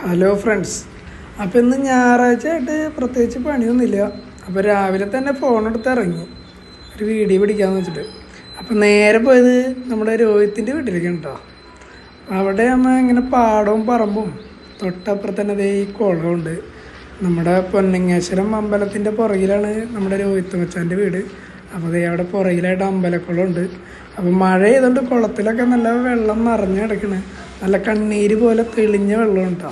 Hello friends, അപ്പോൾ ഇന്ന് ഞായറാഴ്ച ആയിട്ട് പ്രത്യേകിച്ച് പണിയൊന്നുമില്ല. അപ്പോൾ രാവിലെ തന്നെ ഫോണെടുത്ത് ഇറങ്ങി ഒരു വീഡിയോ പിടിക്കാമെന്ന് വെച്ചിട്ട്. അപ്പോൾ നേരെ പോയത് നമ്മുടെ രോഹിത്തിൻ്റെ വീട്ടിലേക്കാണ് കേട്ടോ. അവിടെ അമ്മ ഇങ്ങനെ പാടവും പറമ്പും തൊട്ടപ്പുറത്ത് തന്നെ ദേ ഈ കുളമുണ്ട്. നമ്മുടെ പൊന്നങ്ങേശ്വരം അമ്പലത്തിൻ്റെ പുറകിലാണ് നമ്മുടെ രോഹിത്ത് മച്ചാൻ്റെ വീട്. അപ്പോൾ ദേ അവിടെ പുറകിലായിട്ട് അമ്പലക്കുളമുണ്ട്. അപ്പോൾ മഴ ചെയ്തുകൊണ്ട് കുളത്തിലൊക്കെ നല്ല വെള്ളം നിറഞ്ഞു കിടക്കണ്. നല്ല കണ്ണീര് പോലെ തെളിഞ്ഞ വെള്ളം കേട്ടോ.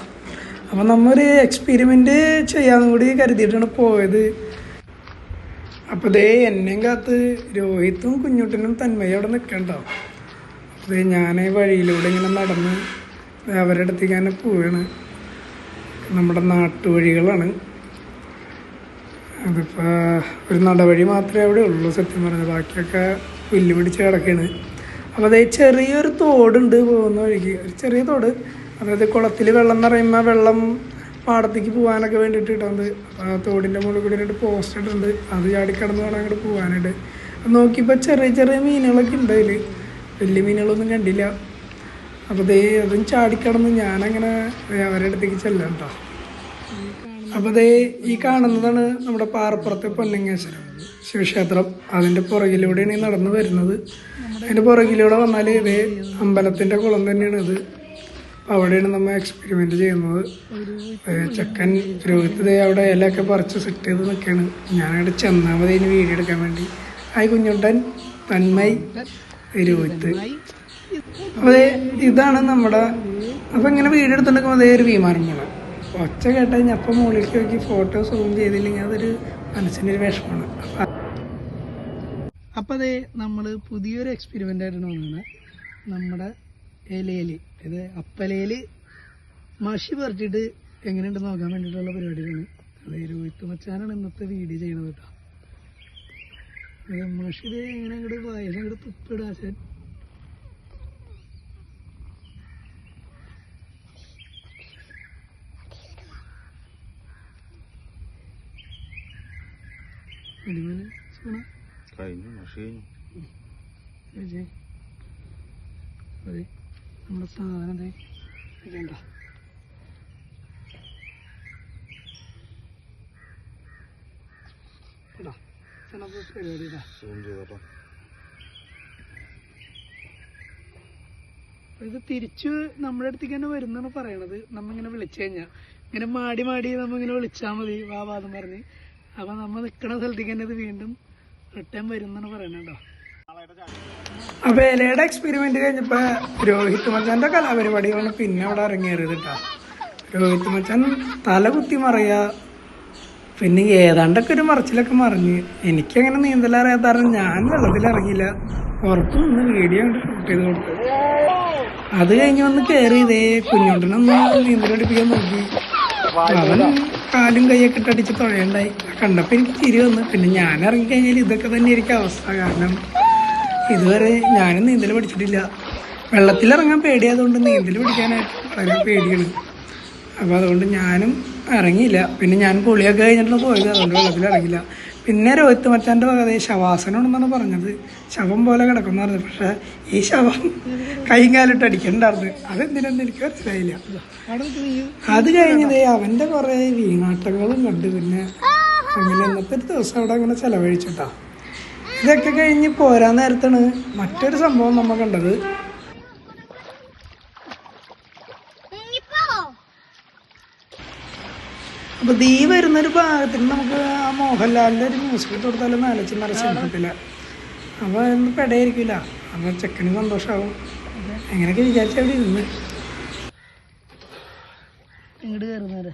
അപ്പോൾ നമ്മൊരു എക്സ്പെരിമെൻ്റ് ചെയ്യാനും കൂടി കരുതിയിട്ടാണ് പോയത്. അപ്പോൾ ദേ എന്നെയും കാത്ത് രോഹിത്തും കുഞ്ഞുട്ടനും തന്മയും അവിടെ നിൽക്കണ്ടോ. അപ്പോൾ ഞാൻ വഴിയിലൂടെ ഇങ്ങനെ നടന്ന് അവരുടെ അടുത്തേക്ക് തന്നെ പോവുകയാണ്. നമ്മുടെ നാട്ടുവഴികളാണ്. അതിപ്പോൾ ഒരു നടവഴി മാത്രമേ അവിടെ ഉള്ളൂ സത്യം പറഞ്ഞത്. ബാക്കിയൊക്കെ പുല്ല് പിടിച്ച് കിടക്കുകയാണ്. അപ്പോൾ അതേ ചെറിയൊരു തോടുണ്ട് പോകുന്ന വഴിക്ക്, ഒരു ചെറിയ തോട്. അതായത് കുളത്തിൽ വെള്ളം നിറയുമ്പോൾ വെള്ളം പാടത്തേക്ക് പോകാനൊക്കെ വേണ്ടിയിട്ട് ഇട്ടുണ്ട്. അപ്പോൾ ആ തോടിൻ്റെ മുകളിൽ കൂടി ഒരു പോസ്റ്റ് ഇട്ടുണ്ട്. അത് ചാടിക്കടന്ന് വേണം അങ്ങോട്ട് പോകാനായിട്ട്. നോക്കിയപ്പോൾ ചെറിയ ചെറിയ മീനുകളൊക്കെ ഉണ്ട് അതിൽ. വലിയ മീനുകളൊന്നും കണ്ടില്ല. അപ്പോൾ ദേ അതും ചാടിക്കടന്ന് ഞാനങ്ങനെ അവരുടെ അടുത്തേക്ക് ചെല്ലാം കേട്ടോ. അപ്പോൾ ദേ ഈ കാണുന്നതാണ് നമ്മുടെ പാറപ്പുറത്തെ പൊന്നങ്ങേശ്വരം ശിവക്ഷേത്രം. അതിൻ്റെ പുറകിലൂടെയാണ് ഈ നടന്ന് വരുന്നത്. അതിൻ്റെ പുറകിലൂടെ വന്നാൽ ഇതേ അമ്പലത്തിൻ്റെ കുളം തന്നെയാണ് ഇത്. അവിടെയാണ് നമ്മൾ എക്സ്പെരിമെൻ്റ് ചെയ്യുന്നത്. ചെക്കൻ രോഹിത്ത് ദേ അവിടെ ഇലയൊക്കെ പറിച്ച് സെറ്റ് ചെയ്ത് നിൽക്കുകയാണ്. ഞാനവിടെ ചെന്നാൽ മതി അതിന് വീഡിയോ എടുക്കാൻ വേണ്ടി. ആയി കുഞ്ഞുട്ടൻ, തന്മയ്, രോഹിത്ത്. അപ്പോൾ ഇതാണ് നമ്മുടെ. അപ്പോൾ ഇങ്ങനെ വീഡിയോ എടുത്തിട്ടുണ്ടെങ്കിൽ അതേ ഒരു വിമാനം പോകണം. ഒച്ച കേട്ടാൽ ഞാൻ അപ്പം മുകളിലേക്ക് നോക്കി ഫോട്ടോ സൂം ചെയ്തില്ലെങ്കിൽ അതൊരു മനസ്സിനൊരു വിഷമമാണ്. അപ്പം അതേ നമ്മൾ പുതിയൊരു എക്സ്പെരിമെൻ്റ് ആയിട്ടാണ് വന്നത്. നമ്മുടെ ഇലയിൽ ഇത് അപ്പലയിൽ മഷി പറിച്ചിട്ട് എങ്ങനെയുണ്ട് നോക്കാൻ വേണ്ടിയിട്ടുള്ള പരിപാടികളാണ്. അതേ രോഹിത്ത് മച്ചാനാണ് ഇന്നത്തെ വീഡിയോ ചെയ്യണത് കേട്ടോ. മഷി ഇത് എങ്ങനെ അങ്ങോട്ട് വയസ്സ് അങ്ങോട്ട് തുപ്പിടാൻ അതെ നമ്മുടെ സാധനം വേണ്ട. ഇത് തിരിച്ച് നമ്മുടെ അടുത്തേക്ക് തന്നെ വരുന്നാണ് പറയണത്. നമ്മിങ്ങനെ വിളിച്ചു കഴിഞ്ഞാൽ ഇങ്ങനെ മാടി നമ്മിങ്ങനെ വിളിച്ചാൽ മതി വാവാദം പറഞ്ഞ്. അപ്പൊ നമ്മ നിൽക്കുന്ന സ്ഥലത്തേക്ക് തന്നെ ഇത് വീണ്ടും റിട്ടേൺ വരുന്നാണ് പറയണോ. അപ്പൊ ഇലയുടെ എക്സ്പെരിമെന്റ് കഴിഞ്ഞപ്പോ രോഹിത്ത് മച്ചാന്റെ കലാപരിപാടികളാണ് പിന്നെ അവിടെ ഇറങ്ങിയത് കേട്ടോ. രോഹിത്ത് മച്ചാൻ തല കുത്തി മറിയാ, പിന്നെ ഏതാണ്ടൊക്കെ ഒരു മറിച്ചിലൊക്കെ മറിഞ്ഞ്. എനിക്കങ്ങനെ നീന്തലറിയാത്ത കാരണം ഞാൻ വെള്ളത്തിലിറങ്ങിയില്ല. പുറത്ത് നിന്ന് വീഡിയോ കൊണ്ട് ഷൂട്ട് ചെയ്ത് കൊടുത്തു. അത് കഴിഞ്ഞ് വന്ന് കയറി ഇതേ കുഞ്ഞുണ്ടനൊന്ന് നീന്തലടിപ്പിക്കാൻ നോക്കി. അവൻ കാലും കൈയൊക്കെ ഇട്ടടിച്ച് തുഴയുണ്ടായി. കണ്ടപ്പോൾ എനിക്ക് ചിരി വന്നു. പിന്നെ ഞാൻ ഇറങ്ങിക്കഴിഞ്ഞാൽ ഇതൊക്കെ തന്നെ എനിക്ക് അവസ്ഥ. കാരണം ഇതുവരെ ഞാനും നീന്തൽ പഠിച്ചിട്ടില്ല. വെള്ളത്തിലിറങ്ങാൻ പേടിയായതുകൊണ്ട് നീന്തൽ പഠിക്കാനായിട്ട് വളരെ പേടിയാണ്. അപ്പോൾ അതുകൊണ്ട് ഞാനും ഇറങ്ങിയില്ല. പിന്നെ ഞാൻ കുളിയൊക്കെ കഴിഞ്ഞിട്ടാണ് പോയത്. അതുകൊണ്ട് വെള്ളത്തിലിറങ്ങില്ല. പിന്നെ രോഹിത്ത് മച്ചാൻ്റെ വകതെ ശവാസനമുണ്ടെന്നാണ് പറഞ്ഞത്. ശവം പോലെ കിടക്കുന്ന പറഞ്ഞത്. പക്ഷേ ഈ ശവം കൈയും കാലിട്ട് അടിക്കണ്ടായിരുന്നു. അതെന്തിനെന്ന് എനിക്ക് മനസ്സിലായില്ല. അത് കഴിഞ്ഞതേ അവൻ്റെ കുറേ വീണാട്ടങ്ങളും കണ്ട് പിന്നെ അങ്ങനെ ഇന്നത്തെ ഒരു ദിവസം അവിടെ അങ്ങനെ ചെലവഴിച്ചിട്ടാ. ഇതൊക്കെ കഴിഞ്ഞ് പോരാൻ നേരത്താണ് മറ്റൊരു സംഭവം നമ്മൾ കണ്ടത്. അപ്പൊ ദീ വരുന്നൊരു ഭാഗത്തിന് നമുക്ക് ആ മോഹൻലാലിന്റെ ഒരു മ്യൂസിക് ഇട്ട് കൊടുത്താലും നല്ല സിനിമത്തില്ല. അപ്പൊ ഒന്നും പെടയായിരിക്കില്ല. അപ്പൊ ചെക്കന് സന്തോഷമാവും. എങ്ങനെയൊക്കെ വിചാരിച്ച അവിടെ ഇരുന്ന് ഇങ്ങോട്ട് കയറുന്നവരെ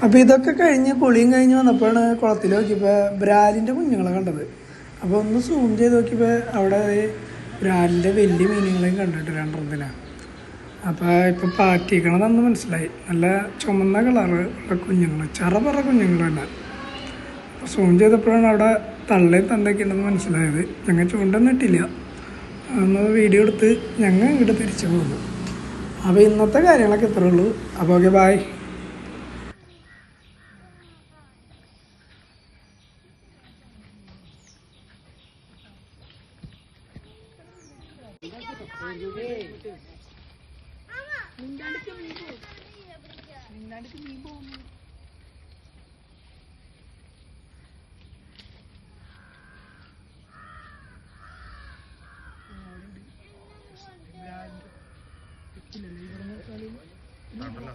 അപ്പൊ ഇതൊക്കെ കഴിഞ്ഞ് കുളിയും കഴിഞ്ഞ് വന്നപ്പോഴാണ് കുളത്തിൽ നോക്കിയപ്പോ ബ്രാലിന്റെ കുഞ്ഞുങ്ങളെ കണ്ടത്. അപ്പോൾ ഒന്ന് സൂം ചെയ്ത് നോക്കിയപ്പോൾ അവിടെ ബ്രാലിൻ്റെ വലിയ മീനുകളെയും കണ്ടിട്ട് രണ്ടെണ്ണത്തിനാണ്. അപ്പോൾ ഇപ്പോൾ പാറ്റിക്കണതെന്ന് മനസ്സിലായി. നല്ല ചുമന്ന കളറുള്ള കുഞ്ഞുങ്ങൾ, ചെറുപറ കുഞ്ഞുങ്ങൾ തന്നെ. അപ്പോൾ സൂം ചെയ്തപ്പോഴാണ് അവിടെ തള്ളയും തന്തയൊക്കെ ഉണ്ടെന്ന് മനസ്സിലായത്. ഞങ്ങൾ ചൂണ്ടൊന്നും ഇട്ടില്ല. ഒന്ന് വീഡിയോ എടുത്ത് ഞങ്ങൾ ഇങ്ങോട്ട് തിരിച്ചു പോകുന്നു. അപ്പോൾ ഇന്നത്തെ കാര്യങ്ങളൊക്കെ ഇത്രേ ഉള്ളൂ. അപ്പോൾ ഓക്കെ, ബായ്. മിണ്ടാണ്ടിക്ക് മീൻ പോകുന്നു. ഇവിടെ